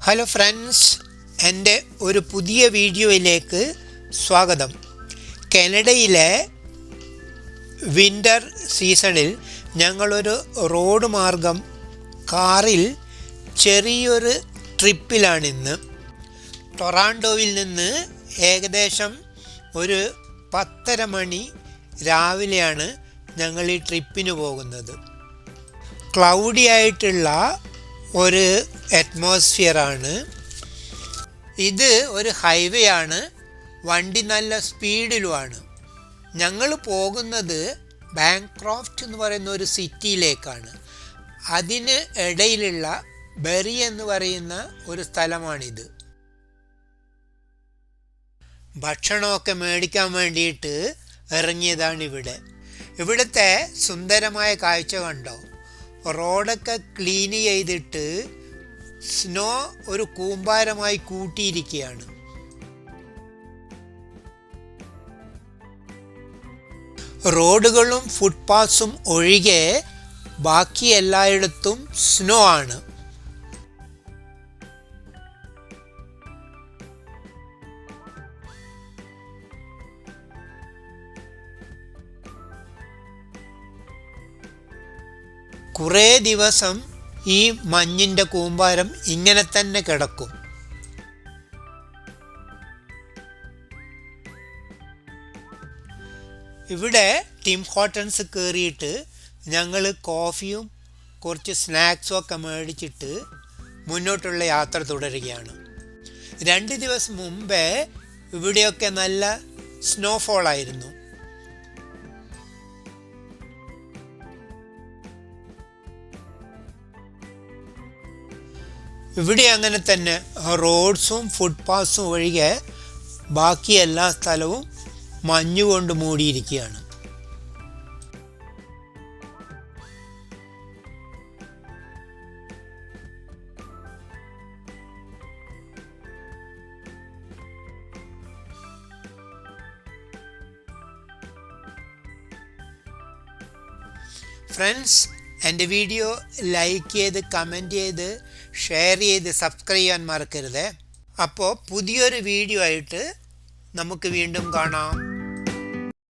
Hello friends, എൻ്റെ ഒരു പുതിയ വീഡിയോയിലേക്ക് സ്വാഗതം. കാനഡയിലെ വിൻ്റർ സീസണിൽ ഞങ്ങളൊരു റോഡ് മാർഗം കാറിൽ ചെറിയൊരു ട്രിപ്പിലാണിന്ന്. ടൊറാൻഡോയിൽ നിന്ന് ഏകദേശം ഒരു 10:30 മണി രാവിലെയാണ് ഞങ്ങൾ ഈ ട്രിപ്പിന് പോകുന്നത്. ക്ലൗഡി ആയിട്ടുള്ള ഒരു അറ്റ്മോസ്ഫിയറാണ്. ഇത് ഒരു ഹൈവേ ആണ്, വണ്ടി നല്ല സ്പീഡിലുമാണ്. ഞങ്ങൾ പോകുന്നത് ബാങ്ക്രോഫ്റ്റ് എന്ന് പറയുന്ന ഒരു സിറ്റിയിലേക്കാണ്. അതിന് ഇടയിലുള്ള ബെറി എന്ന് പറയുന്ന ഒരു സ്ഥലമാണിത്. ഭക്ഷണമൊക്കെ മേടിക്കാൻ വേണ്ടിയിട്ട് ഇറങ്ങിയതാണ് ഇവിടെ. ഇവിടുത്തെ സുന്ദരമായ കാഴ്ച കണ്ടോ? റോഡൊക്കെ ക്ലീൻ ചെയ്തിട്ട് സ്നോ ഒരു കൂമ്പാരമായി കൂട്ടിയിരിക്കുകയാണ്. റോഡുകളും ഫുട്പാത്തും ഒഴികെ ബാക്കി എല്ലായിടത്തും സ്നോ ആണ്. കുറേ ദിവസം ഈ മഞ്ഞിൻ്റെ കൂമ്പാരം ഇങ്ങനെ തന്നെ കിടക്കും. ഇവിടെ ടിം ഹോട്ടൻസ് കയറിയിട്ട് ഞങ്ങൾ കോഫിയും കുറച്ച് സ്നാക്സും ഒക്കെ മേടിച്ചിട്ട് മുന്നോട്ടുള്ള യാത്ര തുടരുകയാണ്. 2 ദിവസം മുമ്പേ ഇവിടെയൊക്കെ നല്ല സ്നോഫോളായിരുന്നു. ഇവിടെ അങ്ങനെ തന്നെ റോഡ്സും ഫുട്പാത്തും ഒഴികെ ബാക്കി എല്ലാ സ്ഥലവും മഞ്ഞുകൊണ്ട് മൂടിയിരിക്കുകയാണ്. ഫ്രണ്ട്സ്, എൻ്റെ വീഡിയോ ലൈക്ക് ചെയ്ത് കമൻറ്റ് ചെയ്ത് ഷെയർ ചെയ്ത് സബ്സ്ക്രൈബ് ചെയ്യാൻ മറക്കരുത്. അപ്പോൾ പുതിയൊരു വീഡിയോ ആയിട്ട് നമുക്ക് വീണ്ടും കാണാം.